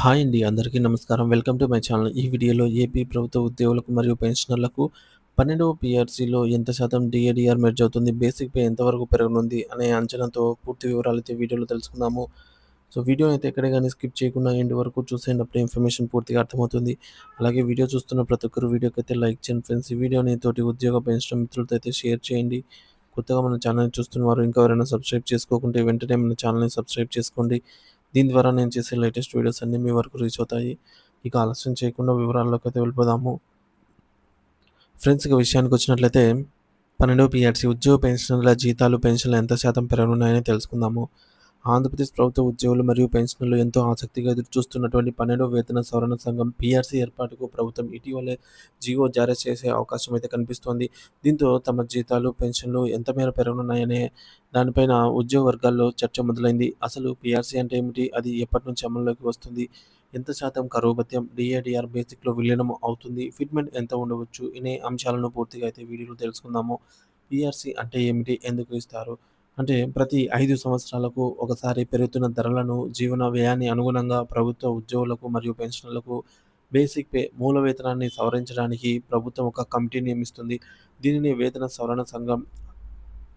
Hi అండి. అందరికీ నమస్కారం. Welcome to my channel. ఈ వీడియోలో ఏపీ ప్రభుత్వ ఉద్యోగులకు మరియు పెన్షనర్లకు 12వ పీఆర్సీలో ఎంత శాతం డీఏడీఆర్ మెర్జ్ అవుతుంది? బేసిక్ పే ఎంతవరకు పెరగనుంది? అనే అంచనాతో పూర్తి వివరాలైతే వీడియోలో తెలుసుకుందాము. సో, వీడియోని అయితే ఎక్కడ గాని స్కిప్ చేయకుండా ఎండ్ వరకు చూసేయండి. అప్పుడే ఇన్ఫర్మేషన్ పూర్తిగా అర్థమవుతుంది. అలాగే వీడియో చూస్తున్న ప్రతి ఒక్కరు వీడియోకైతే లైక్ చేయండి ఫ్రెండ్స్. ఈ వీడియోని తోటి ఉద్యోగ పెన్షన్ మిత్రులతో అయితే షేర్ చేయండి. కొత్తగా మన ఛానల్‌ని చూస్తున్నవారు ఇంకా ఎవరైనా సబ్స్క్రైబ్ చేసుకోకుంటే వెంటనే మన ఛానల్‌ని సబ్స్క్రైబ్ చేసుకోండి. దీని ద్వారా నేను చేసే లేటెస్ట్ వీడియోస్ అన్నీ మీ వరకు రీచ్ అవుతాయి. ఇక ఆలస్యం చేయకుండా వివరాల్లోకైతే వెళ్ళిపోదాము. ఫ్రెండ్స్, ఇక విషయానికొచ్చినట్లయితే 12వ పీఆర్సీ ఉద్యోగ పెన్షనర్ల జీతాలు, పెన్షన్లు ఎంత శాతం పెరగనున్నాయని తెలుసుకుందాము. ఆంధ్రప్రదేశ్ ప్రభుత్వ ఉద్యోగులు మరియు పెన్షనర్లు ఎంతో ఆసక్తిగా ఎదురుచూస్తున్నటువంటి 12వ వేతన సవరణ సంఘం పీఆర్సీ ఏర్పాటుకు ప్రభుత్వం ఇటీవలే జీవో జారీ చేసే అవకాశం అయితే కనిపిస్తోంది. దీంతో తమ జీతాలు, పెన్షన్లు ఎంత మేర పెరగనున్నాయనే దానిపైన ఉద్యోగ వర్గాల్లో చర్చ మొదలైంది. అసలు పీఆర్సీ అంటే ఏమిటి? అది ఎప్పటి నుంచి అమల్లోకి వస్తుంది? ఎంత శాతం కరువు భత్యం, డీఏడీఆర్ బేసిక్‌లో విలీనం అవుతుంది? ఫిట్‌మెంట్ ఎంత ఉండవచ్చు? ఇనే అంశాలను పూర్తిగా అయితే వీడియోలో తెలుసుకుందాము. పీఆర్సీ అంటే ఏమిటి? ఎందుకు ఇస్తారు? అంటే ప్రతి 5 సంవత్సరాలకు ఒకసారి పెరుగుతున్న ధరలను, జీవన వ్యయాన్ని అనుగుణంగా ప్రభుత్వ ఉద్యోగులకు మరియు పెన్షనర్లకు బేసిక్ పే మూల వేతనాన్ని సవరించడానికి ప్రభుత్వం ఒక కమిటీ నియమిస్తుంది. దీనిని వేతన సవరణ సంఘం,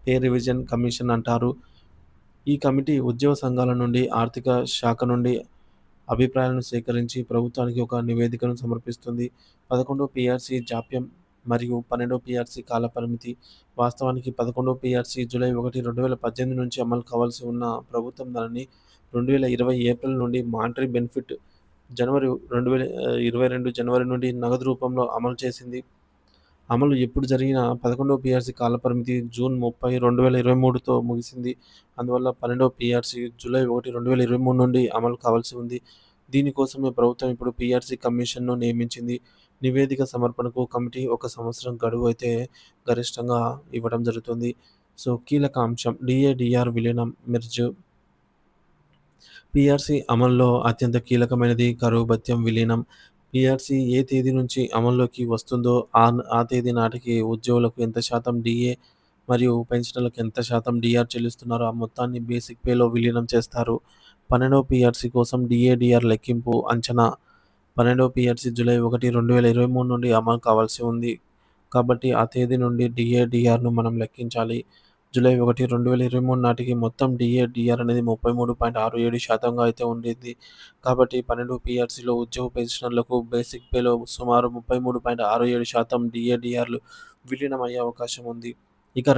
పే రివిజన్ కమిషన్ అంటారు. ఈ కమిటీ ఉద్యోగ సంఘాల నుండి, ఆర్థిక శాఖ నుండి అభిప్రాయాలను సేకరించి ప్రభుత్వానికి ఒక నివేదికను సమర్పిస్తుంది. 11వ పీఆర్సీ జాప్యం మరియు 12వ పీఆర్సీ కాలపరిమితి. వాస్తవానికి 11వ పీఆర్సీ జూలై 1, 2018 నుంచి అమలు కావాల్సి ఉన్న ప్రభుత్వం దానిని 2020 ఏప్రిల్ నుండి మానిటరీ బెనిఫిట్ జనవరి 2022 జనవరి నుండి నగదు రూపంలో అమలు చేసింది. అమలు ఎప్పుడు జరిగినా 11వ పీఆర్సీ కాలపరిమితి జూన్ 30, 2023తో ముగిసింది. అందువల్ల 12వ పీఆర్సీ జూలై 1, 2023 నుండి అమలు కావాల్సి ఉంది. దీనికోసమే ప్రభుత్వం ఇప్పుడు పీఆర్సీ కమిషన్‌ను నియమించింది. నివేదిక సమర్పణకు కమిటీ ఒక సంవత్సరం గడువు అయితే గరిష్టంగా ఇవ్వడం జరుగుతుంది. సో, కీలక అంశం డీఏడీఆర్ విలీనం మెర్జ్. పీఆర్సీ అమల్లో అత్యంత కీలకమైనది కరువు భత్యం విలీనం. పీఆర్సీ ఏ తేదీ నుంచి అమల్లోకి వస్తుందో ఆ తేదీ నాటికి ఉద్యోగులకు ఎంత శాతం డీఏ మరియు పెన్షనర్లకు ఎంత శాతం డీఆర్ చెల్లిస్తున్నారో ఆ మొత్తాన్ని బేసిక్ పేలో విలీనం చేస్తారు. 12వ పీఆర్సీ కోసం డీఏడీఆర్ లెక్కింపు అంచనా. 12వ పీఆర్సీ జూలై 1, 2023 నుండి అమలు కావాల్సి ఉంది. కాబట్టి ఆ తేదీ నుండి డీఏడీఆర్‌ను మనం లెక్కించాలి. జూలై 1, 2023 నాటికి మొత్తం డీఏడీఆర్ అనేది 33.67% అయితే ఉండింది. కాబట్టి 12 పీఆర్సీలో ఉద్యోగ పెన్షనర్లకు బేసిక్ పేలో సుమారు 33.67% డీఏడీఆర్‌లు విలీనమయ్యే అవకాశం ఉంది. ఇక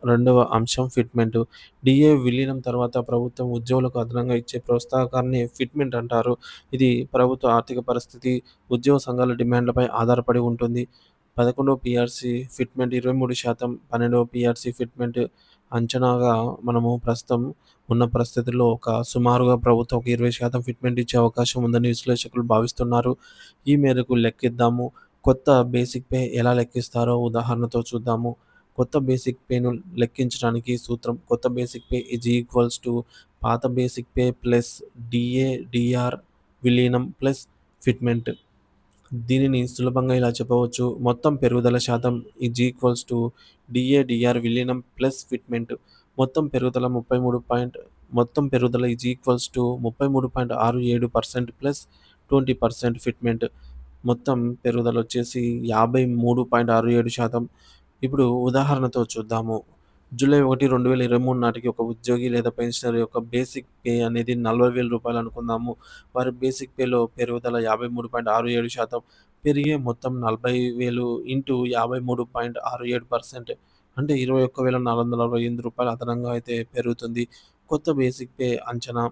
రెండవ అంశం ఫిట్‌మెంట్. డీఏ విలీనం తర్వాత ప్రభుత్వం ఉద్యోగులకు అదనంగా ఇచ్చే ప్రోత్సాహకాన్ని ఫిట్‌మెంట్ అంటారు. ఇది ప్రభుత్వ ఆర్థిక పరిస్థితి, ఉద్యోగ సంఘాల డిమాండ్లపై ఆధారపడి ఉంటుంది. 11వ పీఆర్సీ ఫిట్‌మెంట్ 23%, 12వ పీఆర్సీ ఫిట్‌మెంట్ అంచనాగా మనము ప్రస్తుతం ఉన్న పరిస్థితుల్లో సుమారుగా ప్రభుత్వం ఒక 20% ఫిట్‌మెంట్ ఇచ్చే అవకాశం ఉందని విశ్లేషకులు భావిస్తున్నారు. ఈ మేరకు లెక్కిద్దాము. కొత్త బేసిక్ పే ఎలా లెక్కిస్తారో ఉదాహరణతో చూద్దాము. కొత్త బేసిక్ పేను లెక్కించడానికి సూత్రం కొత్త basic pay is equals to పాత బేసిక్ పే ప్లస్ డీఏడీఆర్ విలీనం ప్లస్ ఫిట్‌మెంట్. దీనిని సులభంగా ఇలా చెప్పవచ్చు. మొత్తం పెరుగుదల శాతం ఈజ్ ఈక్వల్స్ టు డీఏడీఆర్ విలీనం ప్లస్ ఫిట్‌మెంట్. మొత్తం పెరుగుదల 33 పాయింట్ మొత్తం పెరుగుదల is equals to 33.67% plus 20% fitment. మొత్తం పెరుగుదలొచ్చేసి 53.67%. ఇప్పుడు ఉదాహరణతో చూద్దాము. జూలై 1, 2023 నాటికి ఒక ఉద్యోగి లేదా పెన్షనర్ యొక్క బేసిక్ పే అనేది రూ. 40,000 అనుకుందాము. వారి బేసిక్ పేలో పెరుగుదల 53.67%. పెరిగే మొత్తం 40,000 ఇంటూ 53.67% అంటే రూ. 21,468 అదనంగా అయితే పెరుగుతుంది. కొత్త బేసిక్ పే అంచనా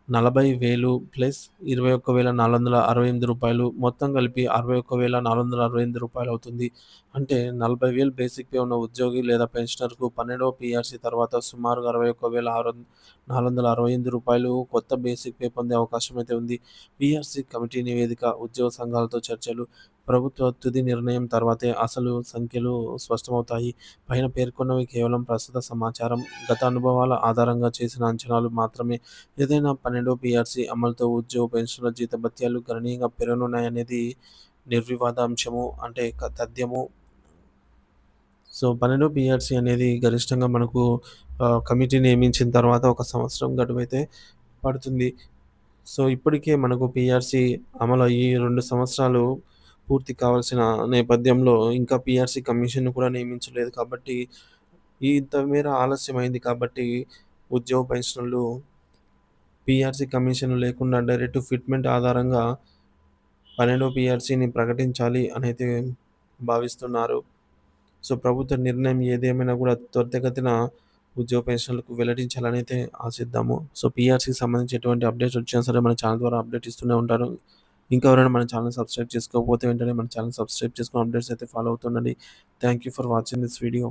40,000 ప్లస్ రూ. 21,468 మొత్తం కలిపి రూ. 61,468 అవుతుంది. అంటే 40,000 బేసిక్ పే ఉన్న ఉద్యోగి లేదా పెన్షనర్‌కు 12వ పీఆర్సీ తర్వాత సుమారుగా రూ. 61,468 కొత్త బేసిక్ పే పొందే అవకాశం అయితే ఉంది. పీఆర్సీ కమిటీ నివేదిక, ఉద్యోగ సంఘాలతో చర్చలు, ప్రభుత్వ తుది నిర్ణయం తర్వాతే అసలు సంఖ్యలు స్పష్టమవుతాయి. పైన పేర్కొన్నవి కేవలం ప్రస్తుత సమాచారం, గత అనుభవాల ఆధారంగా చేసిన అంచనాలు మాత్రమే. ఏదైనా 12వ పీఆర్సీ అమలుతో ఉద్యోగ పెన్షన్ల జీతభత్యాలు గణనీయంగా పెరగనున్నాయనేది నిర్వివాదాంశము అంటే తథ్యము. సో, 12 పీఆర్సీ అనేది గరిష్టంగా మనకు కమిటీ నియమించిన తర్వాత ఒక సంవత్సరం గడువైతే పడుతుంది. సో, ఇప్పటికే మనకు పీఆర్‌సీ అమలయ్యి 2 సంవత్సరాలు పూర్తి కావాల్సిన నేపథ్యంలో ఇంకా పీఆర్‌సీ కమిషన్‌ని కూడా నియమించలేదు కాబట్టి, ఇంత మేర ఆలస్యమైంది కాబట్టి ఉద్యోగ పెన్షనర్లు పీఆర్‌సీ కమిషన్ లేకుండా డైరెక్ట్ ఫిట్‌మెంట్ ఆధారంగా 12వ పీఆర్‌సీని ప్రకటించాలి అనైతే భావిస్తున్నారు. సో, ప్రభుత్వ నిర్ణయం ఏదేమైనా కూడా త్వరితగతిన ఉద్యోగ పెన్షన్‌లకు వెల్లడించాలనైతే ఆశిద్దాము. సో, పీఆర్‌సీకి సంబంధించి ఎటువంటి అప్డేట్స్ వచ్చినా సరే మన ఛానల్ ద్వారా అప్డేట్ ఇస్తూనే ఉంటాను. ఇంకా ఎవరైనా మన ఛానెల్ సబ్స్క్రైబ్ చేసుకోకపోతే వెంటనే మన ఛానెల్ సబ్స్క్రైబ్ చేసుకొని అప్డేట్స్ అయితే ఫాలో అవుతుండండి. Thank you for watching this video.